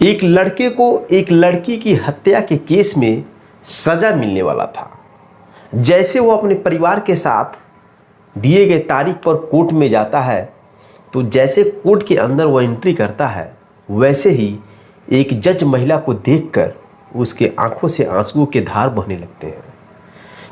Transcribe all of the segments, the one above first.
एक लड़के को एक लड़की की हत्या के केस में सजा मिलने वाला था। जैसे वो अपने परिवार के साथ दिए गए तारीख पर कोर्ट में जाता है, तो जैसे कोर्ट के अंदर वो एंट्री करता है, वैसे ही एक जज महिला को देखकर उसके आंखों से आंसुओं के धार बहने लगते हैं।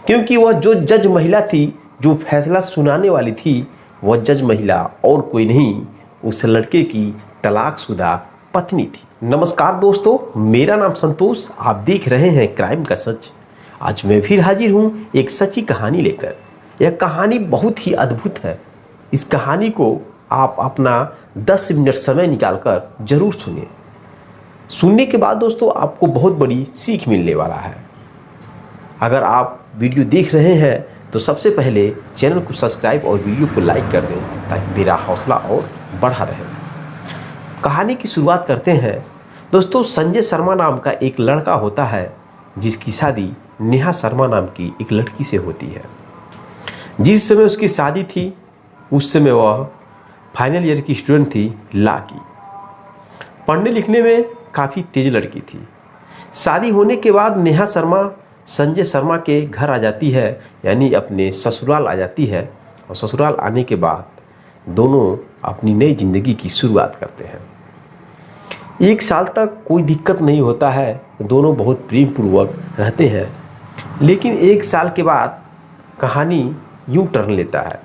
क्योंकि वह जो जज महिला थी, जो फैसला सुनाने वाली थी, वह जज महिला और कोई नहीं, उस लड़के की तलाकशुदा पत्नी थी। नमस्कार दोस्तों, मेरा नाम संतोष, आप देख रहे हैं क्राइम का सच। आज मैं फिर हाजिर हूँ एक सच्ची कहानी लेकर। यह कहानी बहुत ही अद्भुत है। इस कहानी को आप अपना 10 मिनट समय निकालकर जरूर सुनिए। सुनने के बाद दोस्तों आपको बहुत बड़ी सीख मिलने वाला है। अगर आप वीडियो देख रहे हैं तो सबसे पहले चैनल को सब्सक्राइब और वीडियो को लाइक कर दें, ताकि मेरा हौसला और बढ़ा रहे। कहानी की शुरुआत करते हैं। दोस्तों, संजय शर्मा नाम का एक लड़का होता है, जिसकी शादी नेहा शर्मा नाम की एक लड़की से होती है। जिस समय उसकी शादी थी, उस समय वह फाइनल ईयर की स्टूडेंट थी, लॉ की। पढ़ने लिखने में काफ़ी तेज लड़की थी। शादी होने के बाद नेहा शर्मा संजय शर्मा के घर आ जाती है, यानी अपने ससुराल आ जाती है। और ससुराल आने के बाद दोनों अपनी नई ज़िंदगी की शुरुआत करते हैं। 1 साल तक कोई दिक्कत नहीं होता है, दोनों बहुत प्रेम पूर्वक रहते हैं। लेकिन 1 साल के बाद कहानी यूँ टर्न लेता है।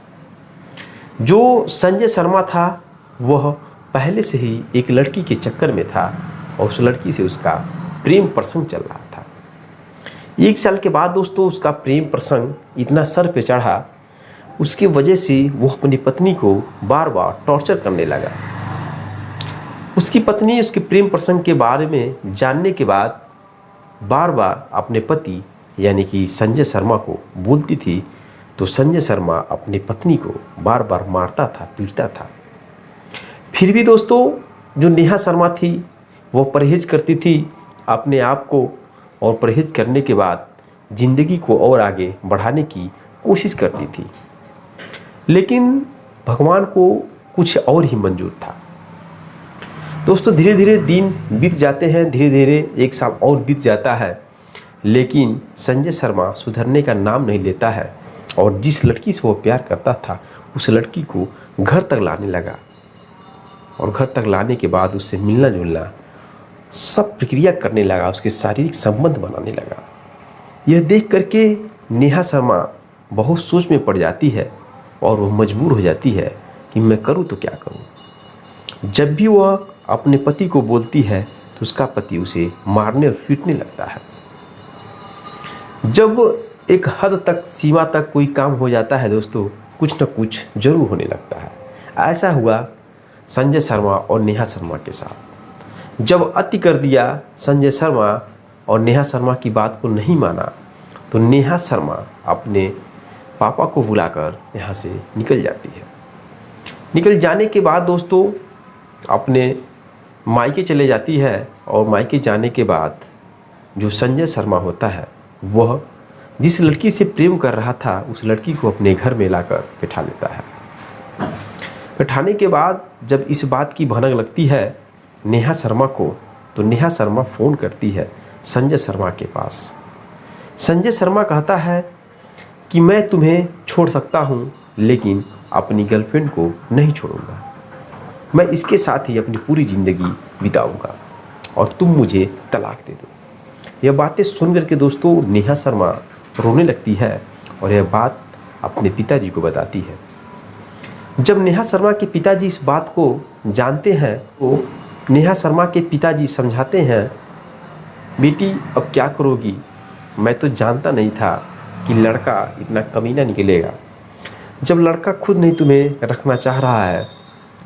जो संजय शर्मा था, वह पहले से ही एक लड़की के चक्कर में था और उस लड़की से उसका प्रेम प्रसंग चल रहा था। 1 साल के बाद दोस्तों उसका प्रेम प्रसंग इतना सर पे चढ़ा, उसकी वजह से वो अपनी पत्नी को बार बार टॉर्चर करने लगा। उसकी पत्नी उसके प्रेम प्रसंग के बारे में जानने के बाद बार बार अपने पति यानी कि संजय शर्मा को बोलती थी, तो संजय शर्मा अपनी पत्नी को बार बार मारता था, पीटता था। फिर भी दोस्तों जो नेहा शर्मा थी, वो परहेज करती थी अपने आप को, और परहेज करने के बाद ज़िंदगी को और आगे बढ़ाने की कोशिश करती थी। लेकिन भगवान को कुछ और ही मंजूर था। दोस्तों धीरे धीरे दिन बीत जाते हैं, धीरे धीरे 1 साल और बीत जाता है। लेकिन संजय शर्मा सुधरने का नाम नहीं लेता है, और जिस लड़की से वो प्यार करता था, उस लड़की को घर तक लाने लगा। और घर तक लाने के बाद उससे मिलना जुलना सब प्रक्रिया करने लगा, उसके शारीरिक संबंध बनाने लगा। यह देख करके नेहा शर्मा बहुत सोच में पड़ जाती है, और वो मजबूर हो जाती है कि मैं करूँ तो क्या करूँ। जब भी वह अपने पति को बोलती है, तो उसका पति उसे मारने और पीटने लगता है। जब एक हद तक, सीमा तक कोई काम हो जाता है दोस्तों, कुछ न कुछ जरूर होने लगता है। ऐसा हुआ संजय शर्मा और नेहा शर्मा के साथ। जब अति कर दिया संजय शर्मा और नेहा शर्मा की बात को नहीं माना, तो नेहा शर्मा अपने पापा को बुलाकर यहाँ से निकल जाती है। निकल जाने के बाद दोस्तों अपने मायके चले जाती है, और मायके जाने के बाद जो संजय शर्मा होता है, वह जिस लड़की से प्रेम कर रहा था, उस लड़की को अपने घर में लाकर बैठा लेता है। बैठाने के बाद जब इस बात की भनक लगती है नेहा शर्मा को, तो नेहा शर्मा फ़ोन करती है संजय शर्मा के पास। संजय शर्मा कहता है कि मैं तुम्हें छोड़ सकता हूँ, लेकिन अपनी गर्लफ्रेंड को नहीं छोड़ूंगा। मैं इसके साथ ही अपनी पूरी ज़िंदगी बिताऊंगा, और तुम मुझे तलाक दे दो। यह बातें सुन करके दोस्तों नेहा शर्मा रोने लगती है, और यह बात अपने पिताजी को बताती है। जब नेहा शर्मा के पिताजी इस बात को जानते हैं, तो नेहा शर्मा के पिताजी समझाते हैं, बेटी अब क्या करोगी, मैं तो जानता नहीं था कि लड़का इतना कमीना निकलेगा। जब लड़का खुद नहीं तुम्हें रखना चाह रहा है,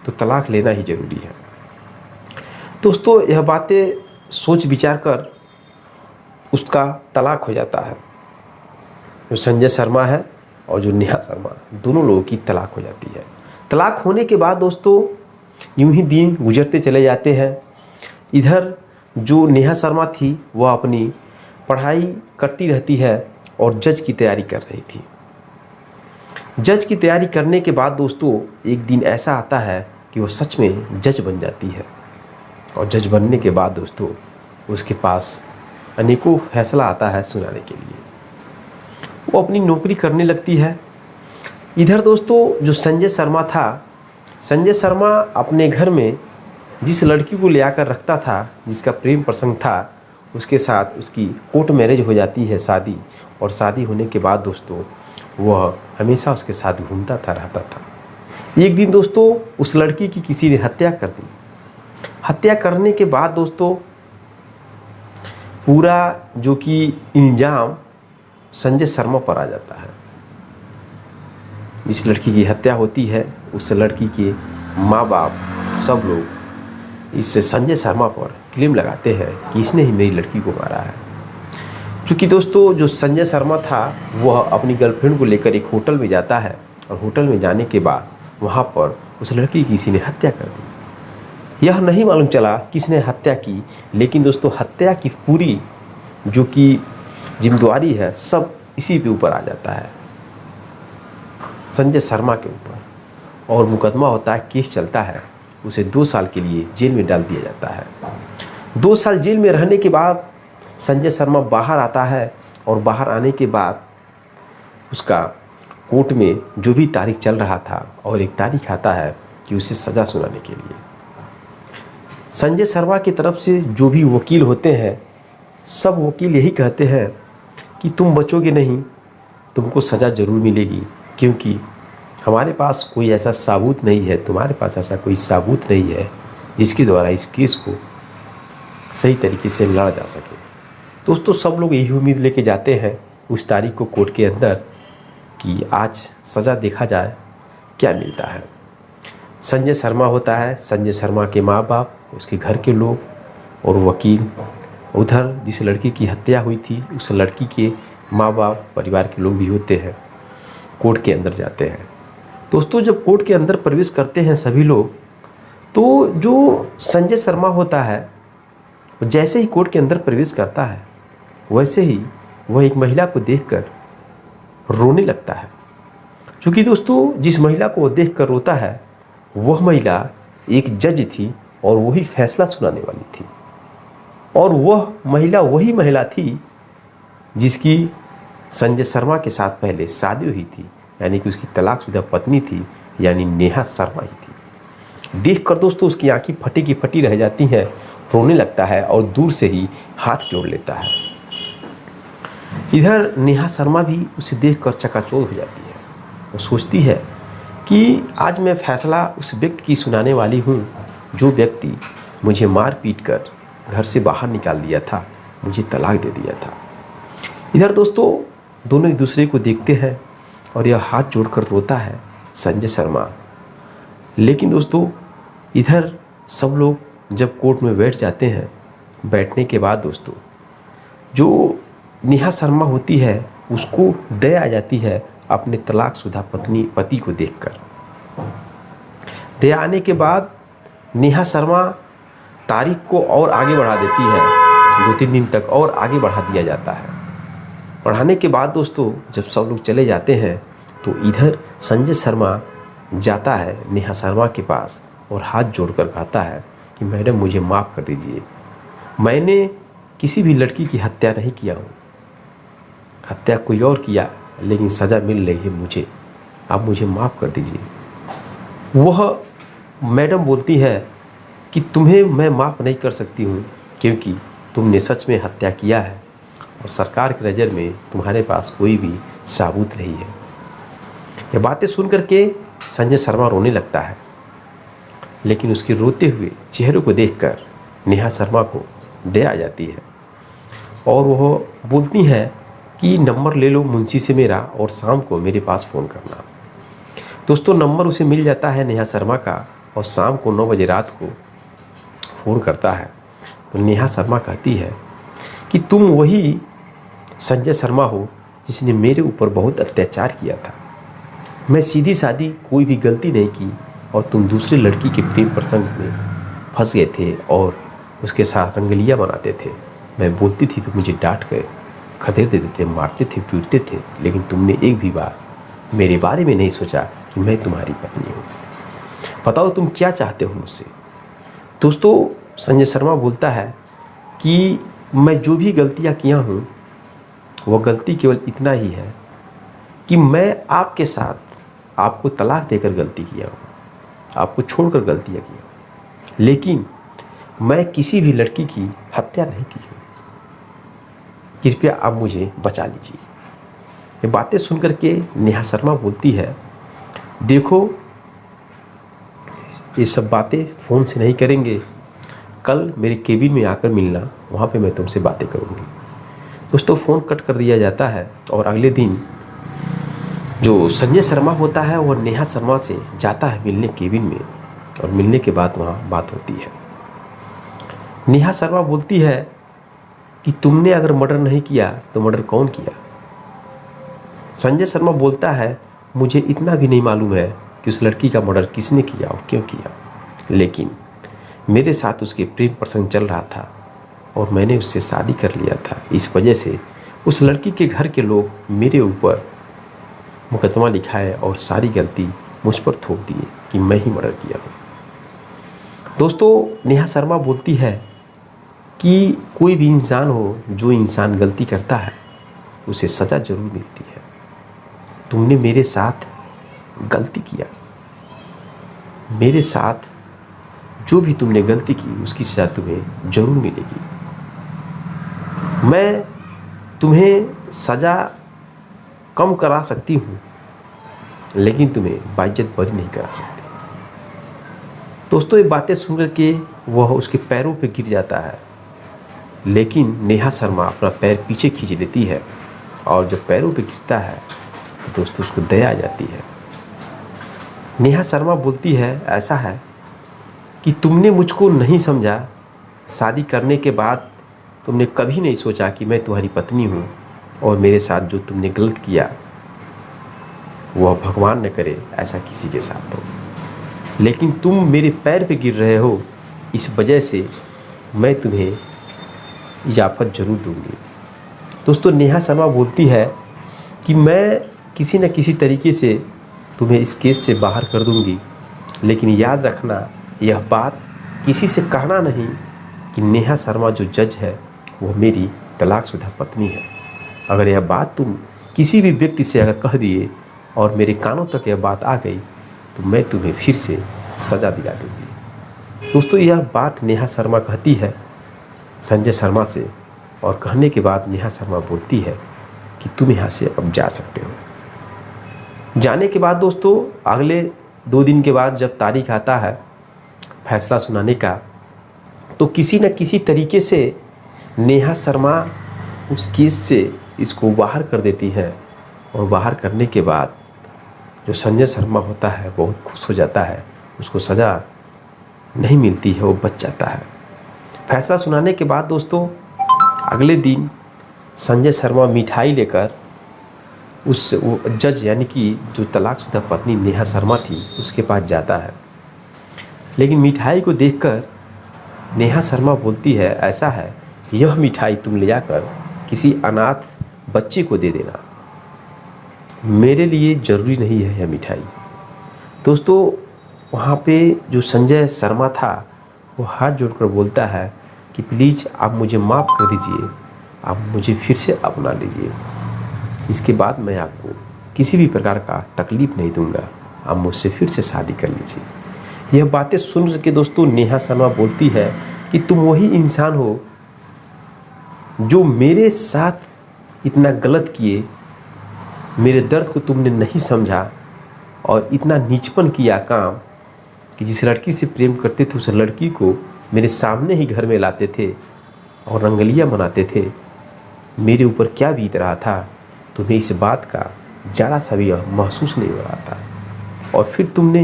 तो तलाक लेना ही ज़रूरी है। दोस्तों यह बातें सोच विचार कर उसका तलाक हो जाता है। जो संजय शर्मा है और जो नेहा शर्मा, दोनों लोगों की तलाक हो जाती है। तलाक होने के बाद दोस्तों यूं ही दिन गुजरते चले जाते हैं। इधर जो नेहा शर्मा थी, वह अपनी पढ़ाई करती रहती है और जज की तैयारी कर रही थी। जज की तैयारी करने के बाद दोस्तों एक दिन ऐसा आता है कि वो सच में जज बन जाती है। और जज बनने के बाद दोस्तों उसके पास अनेकों फैसला आता है सुनाने के लिए। वो अपनी नौकरी करने लगती है। इधर दोस्तों जो संजय शर्मा था, संजय शर्मा अपने घर में जिस लड़की को ले आकर रखता था, जिसका प्रेम प्रसंग था, उसके साथ उसकी कोर्ट मैरिज हो जाती है, शादी। और शादी होने के बाद दोस्तों वह हमेशा उसके साथ घूमता था, रहता था। एक दिन दोस्तों उस लड़की की किसी ने हत्या कर दी। हत्या करने के बाद दोस्तों पूरा जो कि इल्ज़ाम संजय शर्मा पर आ जाता है। जिस लड़की की हत्या होती है उस लड़की के माँ बाप सब लोग इससे संजय शर्मा पर क्लेम लगाते हैं कि इसने ही मेरी लड़की को मारा है। क्योंकि दोस्तों जो संजय शर्मा था वह अपनी गर्लफ्रेंड को लेकर एक होटल में जाता है और होटल में जाने के बाद वहाँ पर उस लड़की की किसी ने हत्या कर दी। यह नहीं मालूम चला किसने हत्या की, लेकिन दोस्तों हत्या की पूरी जो कि जिम्मेदारी है सब इसी के ऊपर आ जाता है, संजय शर्मा के ऊपर। और मुकदमा होता है, केस चलता है। उसे 2 साल के लिए जेल में डाल दिया जाता है। 2 साल जेल में रहने के बाद संजय शर्मा बाहर आता है और बाहर आने के बाद उसका कोर्ट में जो भी तारीख चल रहा था और एक तारीख आता है कि उसे सज़ा सुनाने के लिए। संजय शर्मा की तरफ से जो भी वकील होते हैं सब वकील यही कहते हैं कि तुम बचोगे नहीं, तुमको सज़ा ज़रूर मिलेगी, क्योंकि हमारे पास कोई ऐसा सबूत नहीं है, तुम्हारे पास ऐसा कोई सबूत नहीं है जिसके द्वारा इस केस को सही तरीके से लड़ा जा सके। दोस्तों सब लोग यही उम्मीद लेके जाते हैं उस तारीख को कोर्ट के अंदर कि आज सज़ा देखा जाए क्या मिलता है। संजय शर्मा होता है, संजय शर्मा के माँ बाप, उसके घर के लोग और वकील, उधर जिस लड़की की हत्या हुई थी उस लड़की के माँ बाप, परिवार के लोग भी होते हैं, कोर्ट के अंदर जाते हैं। दोस्तों जब कोर्ट के अंदर प्रवेश करते हैं सभी लोग, तो जो संजय शर्मा होता है जैसे ही कोर्ट के अंदर प्रवेश करता है वैसे ही वह एक महिला को देखकर रोने लगता है। क्योंकि दोस्तों जिस महिला को वो देखकर रोता है वह महिला एक जज थी और वही फैसला सुनाने वाली थी। और वह महिला वही महिला थी जिसकी संजय शर्मा के साथ पहले शादी हुई थी, यानी कि उसकी तलाकशुदा पत्नी थी, यानी नेहा शर्मा ही थी। देखकर दोस्तों उसकी आंखें फटी की फटी रह जाती हैं, रोने लगता है और दूर से ही हाथ जोड़ लेता है। इधर नेहा शर्मा भी उसे देखकर चकाचौंध हो जाती है। वो सोचती है कि आज मैं फैसला उस व्यक्ति की सुनाने वाली हूँ जो व्यक्ति मुझे मार पीट कर घर से बाहर निकाल दिया था, मुझे तलाक दे दिया था। इधर दोस्तों दोनों एक दूसरे को देखते हैं और यह हाथ जोड़कर रोता है संजय शर्मा। लेकिन दोस्तों इधर सब लोग जब कोर्ट में बैठ जाते हैं, बैठने के बाद दोस्तों जो नेहा शर्मा होती है उसको दया आ जाती है अपने तलाकशुदा पति को देखकर। दया आने के बाद नेहा शर्मा तारीख को और आगे बढ़ा देती है, 2-3 दिन तक और आगे बढ़ा दिया जाता है। बढ़ाने के बाद दोस्तों जब सब लोग चले जाते हैं तो इधर संजय शर्मा जाता है नेहा शर्मा के पास और हाथ जोड़कर कहता है कि मैडम मुझे माफ़ कर दीजिए, मैंने किसी भी लड़की की हत्या नहीं किया हूँ, हत्या कोई और किया, लेकिन सज़ा मिल रही है मुझे, आप मुझे माफ़ कर दीजिए। वह मैडम बोलती है कि तुम्हें मैं माफ़ नहीं कर सकती हूँ क्योंकि तुमने सच में हत्या किया है और सरकार की नज़र में तुम्हारे पास कोई भी सबूत नहीं है। ये बातें सुन करके संजय शर्मा रोने लगता है, लेकिन उसके रोते हुए चेहरे को देखकर नेहा शर्मा को दया आ जाती है और वह बोलती है कि नंबर ले लो मुंशी से मेरा और शाम को मेरे पास फ़ोन करना। दोस्तों नंबर उसे मिल जाता है नेहा शर्मा का और शाम को 9 बजे रात को फ़ोन करता है। तो नेहा शर्मा कहती है कि तुम वही संजय शर्मा हो जिसने मेरे ऊपर बहुत अत्याचार किया था। मैं सीधी सादी कोई भी गलती नहीं की और तुम दूसरी लड़की के प्रेम प्रसंग में फंस गए थे और उसके साथ रंगलियाँ बनाते थे। मैं बोलती थी तो मुझे डांट गए, खदेड़ देते थे, मारते थे, पीटते थे, लेकिन तुमने एक भी बार मेरे बारे में नहीं सोचा कि मैं तुम्हारी पत्नी हूँ। बताओ तुम क्या चाहते हो मुझसे। दोस्तों संजय शर्मा बोलता है कि मैं जो भी गलतियाँ किया हूँ वो गलती केवल इतना ही है कि मैं आपके साथ आपको तलाक देकर गलती किया हूँ, आपको छोड़कर गलतियाँ किया हूँ, लेकिन मैं किसी भी लड़की की हत्या नहीं की हूँ। कृपया आप मुझे बचा लीजिए। ये बातें सुनकर के नेहा शर्मा बोलती है, देखो ये सब बातें फ़ोन से नहीं करेंगे, कल मेरे केबिन में आकर मिलना, वहाँ पे मैं तुमसे बातें करूँगी। दोस्तों फ़ोन कट कर दिया जाता है और अगले दिन जो संजय शर्मा होता है वो नेहा शर्मा से जाता है मिलने केबिन में, और मिलने के बाद वहाँ बात होती है। नेहा शर्मा बोलती है कि तुमने अगर मर्डर नहीं किया तो मर्डर कौन किया? संजय शर्मा बोलता है, मुझे इतना भी नहीं मालूम है कि उस लड़की का मर्डर किसने किया और क्यों किया, लेकिन मेरे साथ उसके प्रेम प्रसंग चल रहा था और मैंने उससे शादी कर लिया था। इस वजह से उस लड़की के घर के लोग मेरे ऊपर मुकदमा लिखाए और सारी गलती मुझ पर थोप दिए कि मैं ही मर्डर किया हूँ। दोस्तों नेहा शर्मा बोलती है कि कोई भी इंसान हो, जो इंसान गलती करता है उसे सज़ा ज़रूर मिलती है। तुमने मेरे साथ गलती किया, मेरे साथ जो भी तुमने गलती की उसकी सज़ा तुम्हें ज़रूर मिलेगी। मैं तुम्हें सज़ा कम करा सकती हूँ लेकिन तुम्हें बाइज्जत बरी नहीं करा सकती। दोस्तों ये बातें सुनकर के वह उसके पैरों पे गिर जाता है, लेकिन नेहा शर्मा अपना पैर पीछे खींच लेती है और जब पैरों पे गिरता है तो दोस्तों उसको दया आ जाती है। नेहा शर्मा बोलती है, ऐसा है कि तुमने मुझको नहीं समझा, शादी करने के बाद तुमने कभी नहीं सोचा कि मैं तुम्हारी पत्नी हूँ और मेरे साथ जो तुमने गलत किया वह भगवान न करे ऐसा किसी के साथ हो, लेकिन तुम मेरे पैर पे गिर रहे हो, इस वजह से मैं तुम्हें इजाफ़त ज़रूर दूंगी। दोस्तों नेहा शर्मा बोलती है कि मैं किसी न किसी तरीके से तुम्हें इस केस से बाहर कर दूंगी, लेकिन याद रखना यह बात किसी से कहना नहीं कि नेहा शर्मा जो जज है वो मेरी तलाकशुदा पत्नी है। अगर यह बात तुम किसी भी व्यक्ति से अगर कह दिए और मेरे कानों तक यह बात आ गई तो मैं तुम्हें फिर से सज़ा दिला दूंगी। दोस्तों यह बात नेहा शर्मा कहती है संजय शर्मा से, और कहने के बाद नेहा शर्मा बोलती है कि तुम यहाँ से अब जा सकते हो। जाने के बाद दोस्तों अगले 2 दिन के बाद जब तारीख आता है फैसला सुनाने का, तो किसी न किसी तरीके से नेहा शर्मा उस केस से इसको बाहर कर देती है, और बाहर करने के बाद जो संजय शर्मा होता है बहुत खुश हो जाता है, उसको सज़ा नहीं मिलती है, वो बच जाता है। फैसला सुनाने के बाद दोस्तों अगले दिन संजय शर्मा मिठाई लेकर उस जज यानी कि जो तलाकशुदा पत्नी नेहा शर्मा थी उसके पास जाता है, लेकिन मिठाई को देखकर नेहा शर्मा बोलती है, ऐसा है यह मिठाई तुम ले जाकर किसी अनाथ बच्चे को दे देना, मेरे लिए ज़रूरी नहीं है यह मिठाई। दोस्तों वहाँ पे जो संजय शर्मा था वो हाथ जोड़कर बोलता है कि प्लीज़ आप मुझे माफ़ कर दीजिए, आप मुझे फिर से अपना लीजिए, इसके बाद मैं आपको किसी भी प्रकार का तकलीफ़ नहीं दूंगा, आप मुझसे फिर से शादी कर लीजिए। यह बातें सुन के दोस्तों नेहा शर्मा बोलती है कि तुम वही इंसान हो जो मेरे साथ इतना गलत किए, मेरे दर्द को तुमने नहीं समझा और इतना नीचपन किया काम कि जिस लड़की से प्रेम करते थे उस लड़की को मेरे सामने ही घर में लाते थे और रंगलियाँ मनाते थे। मेरे ऊपर क्या बीत रहा था तुम्हें इस बात का ज़रा सा भी महसूस नहीं हो रहा था, और फिर तुमने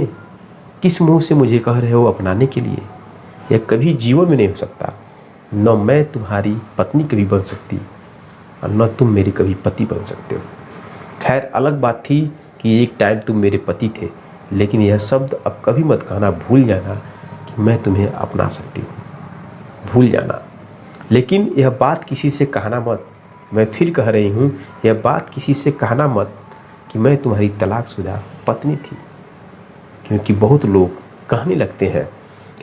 किस मुंह से मुझे कह रहे हो अपनाने के लिए? यह कभी जीवन में नहीं हो सकता। न मैं तुम्हारी पत्नी कभी बन सकती और न तुम मेरे कभी पति बन सकते हो। खैर अलग बात थी कि एक टाइम तुम मेरे पति थे, लेकिन यह शब्द अब कभी मत कहना, भूल जाना कि मैं तुम्हें अपना सकती हूँ, भूल जाना। लेकिन यह बात किसी से कहना मत, मैं फिर कह रही हूँ, यह बात किसी से कहना मत कि मैं तुम्हारी तलाकशुदा पत्नी थी, क्योंकि बहुत लोग कहने लगते हैं,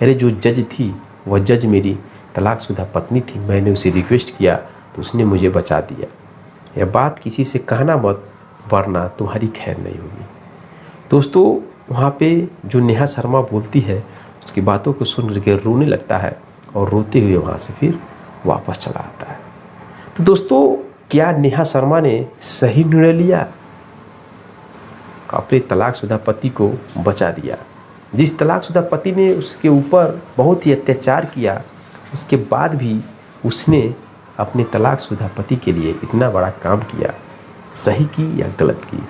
अरे जो जज थी वह जज मेरी तलाकशुदा पत्नी थी, मैंने उसे रिक्वेस्ट किया तो उसने मुझे बचा दिया। यह बात किसी से कहना मत, वरना तुम्हारी खैर नहीं होगी। दोस्तों, वहाँ पे जो नेहा शर्मा बोलती है उसकी बातों को सुन करके रोने लगता है और रोते हुए वहाँ से फिर वापस चला आता है। तो दोस्तों, क्या नेहा शर्मा ने सही निर्णय लिया? अपने तलाकशुदा पति को बचा दिया। जिस तलाकशुदा पति ने उसके ऊपर बहुत ही अत्याचार किया, उसके बाद भी उसने अपने तलाकशुदा पति के लिए इतना बड़ा काम किया, सही की या गलत की?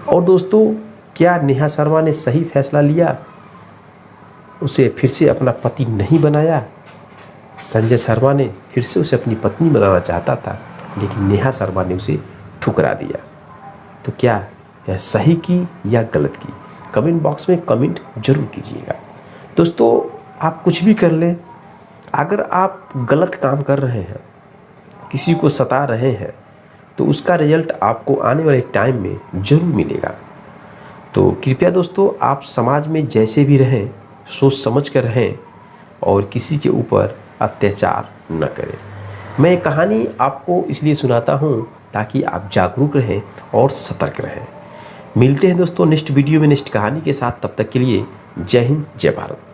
और दोस्तों, क्या नेहा शर्मा ने सही फैसला लिया? उसे फिर से अपना पति नहीं बनाया। संजय शर्मा ने फिर से उसे अपनी पत्नी बनाना चाहता था, लेकिन नेहा शर्मा ने उसे ठुकरा दिया। तो क्या यह सही की या गलत की? कमेंट बॉक्स में कमेंट जरूर कीजिएगा। दोस्तों, आप कुछ भी कर लें, अगर आप गलत काम कर रहे हैं, किसी को सता रहे हैं, तो उसका रिजल्ट आपको आने वाले टाइम में जरूर मिलेगा। तो कृपया दोस्तों, आप समाज में जैसे भी रहें, सोच समझ कर रहें और किसी के ऊपर अत्याचार न करें। मैं ये कहानी आपको इसलिए सुनाता हूँ ताकि आप जागरूक रहें और सतर्क रहें। मिलते हैं दोस्तों नेक्स्ट वीडियो में नेक्स्ट कहानी के साथ। तब तक के लिए जय हिंद, जय भारत।